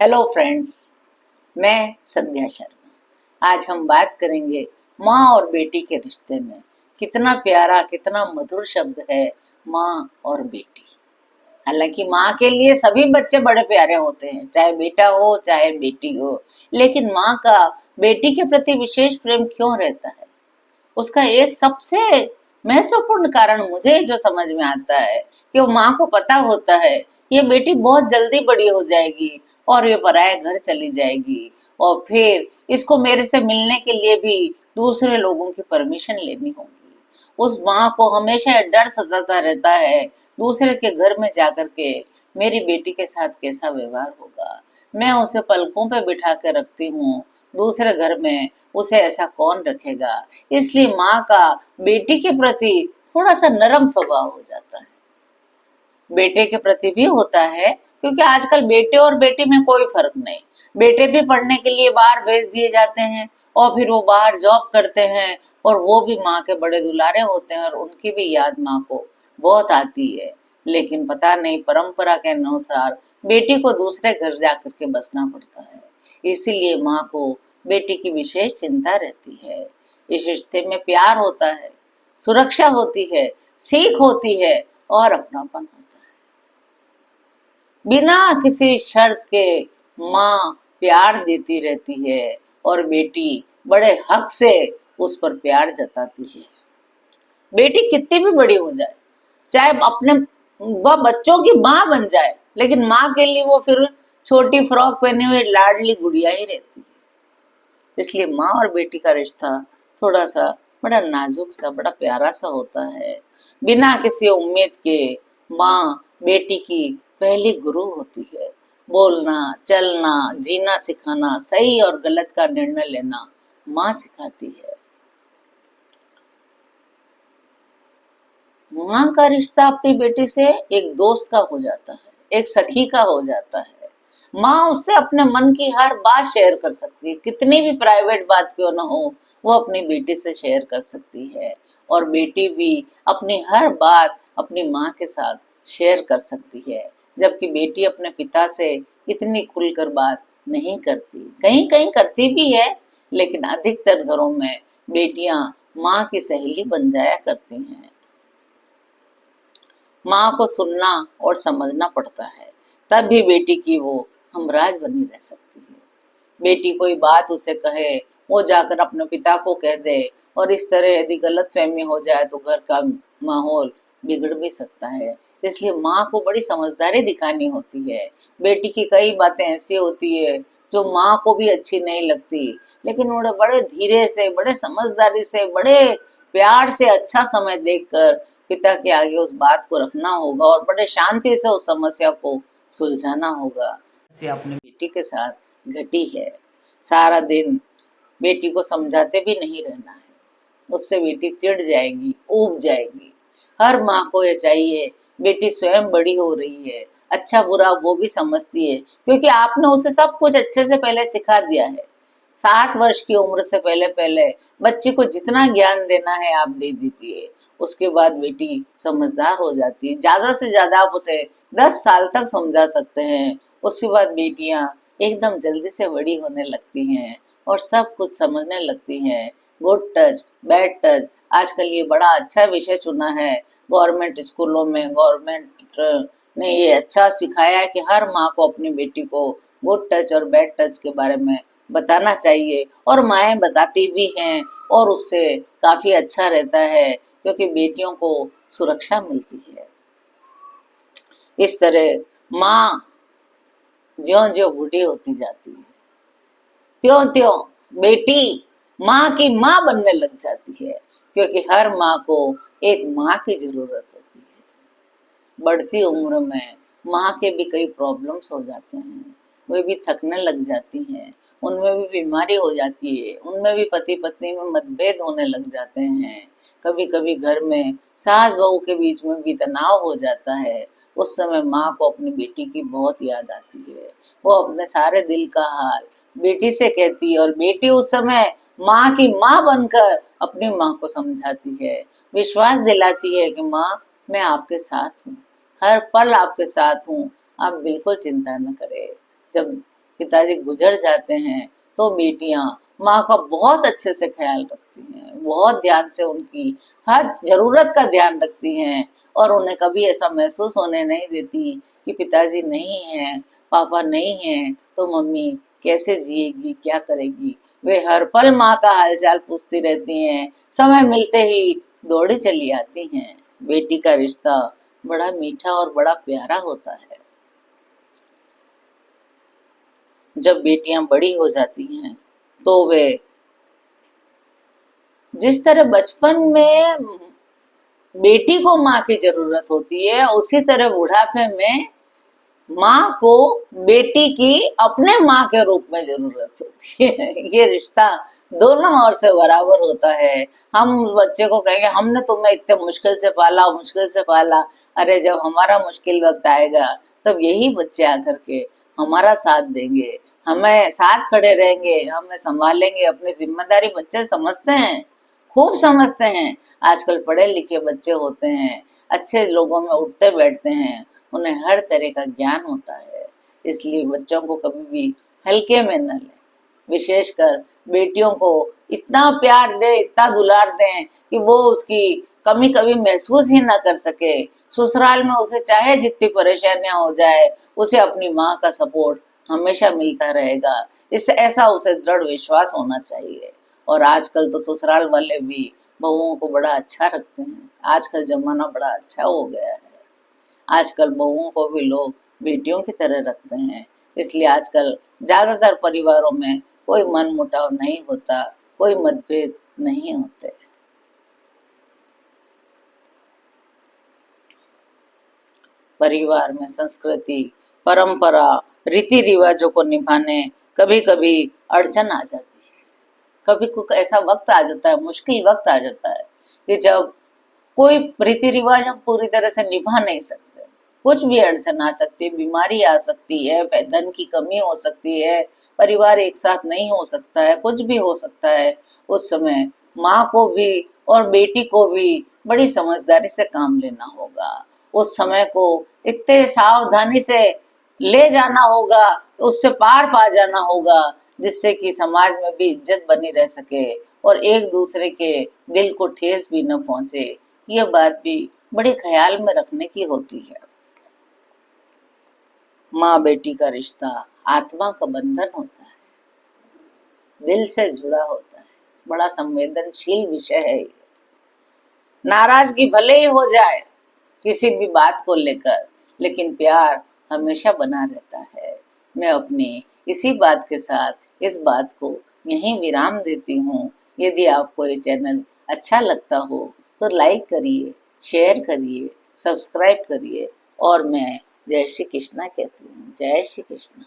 Hello friends, मैं संध्या शर्मा। आज हम बात करेंगे माँ और बेटी के रिश्ते में। कितना प्यारा, कितना मधुर शब्द है माँ और बेटी। हालांकि माँ के लिए सभी बच्चे बड़े प्यारे होते हैं, चाहे बेटा हो चाहे बेटी हो। लेकिन माँ का बेटी के प्रति विशेष प्रेम क्यों रहता है? उसका एक सबसे महत्वपूर्ण कारण मुझे जो समझ में आता है कि वो माँ को पता होता है ये बेटी बहुत जल्दी बड़ी हो जाएगी और ये पराये घर चली जाएगी, और फिर इसको मेरे से मिलने के लिए भी दूसरे लोगों की परमिशन लेनी होगी। उस माँ को हमेशा डर सताता रहता है दूसरे के घर में जाकर के मेरी बेटी के साथ कैसा व्यवहार होगा। मैं उसे पलकों पे बिठा के रखती हूँ, दूसरे घर में उसे ऐसा कौन रखेगा। इसलिए माँ का बेटी के प्रति थोड़ा सा नरम स्वभाव हो जाता है। बेटे के प्रति भी होता है, क्योंकि आजकल बेटे और बेटी में कोई फर्क नहीं। बेटे भी पढ़ने के लिए बाहर भेज दिए जाते हैं और फिर वो बाहर जॉब करते हैं, और वो भी माँ के बड़े दुलारे होते हैं और उनकी भी याद माँ को बहुत आती है। लेकिन पता नहीं परंपरा के अनुसार बेटी को दूसरे घर जाकर के बसना पड़ता है। इसीलिए माँ को बेटी की विशेष चिंता रहती है। इस रिश्ते में प्यार होता है, सुरक्षा होती है, सीख होती है और अपनापन होता है। बिना किसी शर्त के माँ प्यार देती रहती है और बेटी बड़े हक से उस पर प्यार जताती है। बेटी कितनी भी बड़ी हो जाए, चाहे अपने वह बच्चों की माँ बन जाए, लेकिन माँ के लिए वो फिर छोटी फ्रॉक पहने हुए लाडली गुड़िया ही रहती है। इसलिए माँ और बेटी का रिश्ता थोड़ा सा बड़ा नाजुक सा, बड़ा प्यारा सा होता है। बिना किसी उम्मीद के माँ बेटी की पहली गुरु होती है। बोलना, चलना, जीना सिखाना, सही और गलत का निर्णय लेना माँ सिखाती है। माँ का रिश्ता अपनी बेटी से एक दोस्त का हो जाता है, एक सखी का हो जाता है। माँ उससे अपने मन की हर बात शेयर कर सकती है, कितनी भी प्राइवेट बात क्यों ना हो, वो अपनी बेटी से शेयर कर सकती है। और बेटी भी अपनी हर बात अपनी माँ के साथ शेयर कर सकती है, जबकि बेटी अपने पिता से इतनी खुलकर बात नहीं करती। कहीं कहीं करती भी है, लेकिन अधिकतर घरों में बेटियां माँ की सहेली बन जाया करती हैं। माँ को सुनना और समझना पड़ता है, तब भी बेटी की वो हमराज बनी रह सकती है। बेटी कोई बात उसे कहे, वो जाकर अपने पिता को कह दे, और इस तरह यदि गलत फहमी हो जाए तो घर का माहौल बिगड़ भी सकता है। इसलिए माँ को बड़ी समझदारी दिखानी होती है। बेटी की कई बातें ऐसी होती है जो माँ को भी अच्छी नहीं लगती, लेकिन वो बड़े धीरे से, बड़े समझदारी से, बड़े प्यार से, अच्छा समय देखकर पिता के आगे उस बात को रखना होगा और बड़े शांति से उस समस्या को सुलझाना होगा। से अपनी बेटी के साथ घटी है। सारा दिन बेटी को समझाते भी नहीं रहना है, उससे बेटी चिढ़ जाएगी, ऊब जाएगी। हर माँ को ये चाहिए बेटी स्वयं बड़ी हो रही है, अच्छा बुरा वो भी समझती है, क्योंकि आपने उसे सब कुछ अच्छे से पहले सिखा दिया है। 7 वर्ष की उम्र से पहले पहले बच्ची को जितना ज्ञान देना है आप दे दीजिए। उसके बाद बेटी समझदार हो जाती है। ज्यादा से ज्यादा आप उसे 10 साल तक समझा सकते हैं। उसके बाद बेटियां एकदम जल्दी से बड़ी होने लगती हैं और सब कुछ समझने लगती हैं। गुड टच, बैड टच, आजकल ये बड़ा अच्छा विषय चुना है गवर्नमेंट स्कूलों में। गवर्नमेंट ने ये अच्छा सिखाया है कि हर माँ को अपनी बेटी को गुड टच और बैड टच के बारे में बताना चाहिए, और माएँ बताती भी हैं, और उससे काफी अच्छा रहता है, क्योंकि बेटियों को सुरक्षा मिलती है। इस तरह माँ ज्यों ज्यों बूढ़ी होती जाती है, त्यों त्यों बेटी माँ की माँ बनने लग जाती है, क्योंकि हर माँ को एक माँ की जरूरत होती है। बढ़ती उम्र में माँ के भी कई प्रॉब्लम्स हो जाते हैं, वे भी थकने लग जाती हैं, उनमें भी बीमारी हो जाती है, उनमें भी पति पत्नी में मतभेद होने लग जाते हैं। कभी कभी घर में सास बहू के बीच में भी तनाव हो जाता है। उस समय माँ को अपनी बेटी की बहुत याद आती है। वो अपने सारे दिल का हाल बेटी से कहती है, और बेटी उस समय माँ की माँ बनकर अपनी माँ को समझाती है, विश्वास दिलाती है कि माँ मैं आपके साथ हूँ, हर पल आपके साथ हूँ, आप बिल्कुल चिंता न करें। जब पिताजी गुजर जाते हैं तो बेटियां माँ का बहुत अच्छे से ख्याल रखती हैं, बहुत ध्यान से उनकी हर जरूरत का ध्यान रखती हैं और उन्हें कभी ऐसा महसूस होने नहीं देती कि पिताजी नहीं हैं, पापा नहीं हैं तो मम्मी कैसे जिएगी, क्या करेगी। वे हर पल माँ का हालचाल पूछती रहती हैं, समय मिलते ही दौड़ी चली आती हैं। बेटी का रिश्ता बड़ा मीठा और बड़ा प्यारा होता है। जब बेटियां बड़ी हो जाती हैं तो वे जिस तरह बचपन में बेटी को माँ की जरूरत होती है, उसी तरह बुढ़ापे में माँ को बेटी की अपने माँ के रूप में जरूरत होती है। ये रिश्ता दोनों ओर से बराबर होता है। हम बच्चे को कहेंगे हमने तुम्हें इतने मुश्किल से पाला, मुश्किल से पाला, अरे जब हमारा मुश्किल वक्त आएगा तब यही बच्चे आकर के हमारा साथ देंगे, हमें साथ खड़े रहेंगे, हमें संभालेंगे। अपनी जिम्मेदारी बच्चे समझते हैं, खूब समझते हैं। आजकल पढ़े लिखे बच्चे होते हैं, अच्छे लोगों में उठते बैठते हैं, उन्हें हर तरह का ज्ञान होता है। इसलिए बच्चों को कभी भी हल्के में न लें। विशेषकर बेटियों को इतना प्यार दे, इतना दुलार दें कि वो उसकी कमी कभी महसूस ही ना कर सके। ससुराल में उसे चाहे जितनी परेशानियां हो जाए, उसे अपनी माँ का सपोर्ट हमेशा मिलता रहेगा। इससे ऐसा उसे दृढ़ विश्वास होना चाहिए। और आजकल तो ससुराल वाले भी बहुओं को बड़ा अच्छा रखते हैं। आजकल जमाना बड़ा अच्छा हो गया है। आजकल बहुओं को भी लोग बेटियों की तरह रखते हैं। इसलिए आजकल ज्यादातर परिवारों में कोई मनमुटाव नहीं होता, कोई मतभेद नहीं होते। परिवार में संस्कृति, परंपरा, रीति रिवाजों को निभाने कभी कभी अड़चन आ जाती है। कभी कोई ऐसा वक्त आ जाता है, मुश्किल वक्त आ जाता है कि जब कोई रीति रिवाज हम पूरी तरह से निभा नहीं सकते। कुछ भी अड़चन आ सकती है, बीमारी आ सकती है, धन की कमी हो सकती है, परिवार एक साथ नहीं हो सकता है, कुछ भी हो सकता है। उस समय माँ को भी और बेटी को भी बड़ी समझदारी से काम लेना होगा। उस समय को इतने सावधानी से ले जाना होगा, उससे पार पा जाना होगा, जिससे कि समाज में भी इज्जत बनी रह सके और एक दूसरे के दिल को ठेस भी न पहुंचे। यह बात भी बड़े ख्याल में रखने की होती है। माँ बेटी का रिश्ता आत्मा का बंधन होता है, दिल से जुड़ा होता है, बड़ा संवेदनशील विषय है ये। नाराजगी भले ही हो जाए किसी भी बात को लेकर, लेकिन प्यार हमेशा बना रहता है। मैं अपनी इसी बात के साथ इस बात को यहीं विराम देती हूँ। यदि आपको ये चैनल अच्छा लगता हो तो लाइक करिए, शेयर करिए, सब्सक्राइब करिए और मैं जय श्री कृष्णा कहती हूँ। जय श्री कृष्णा।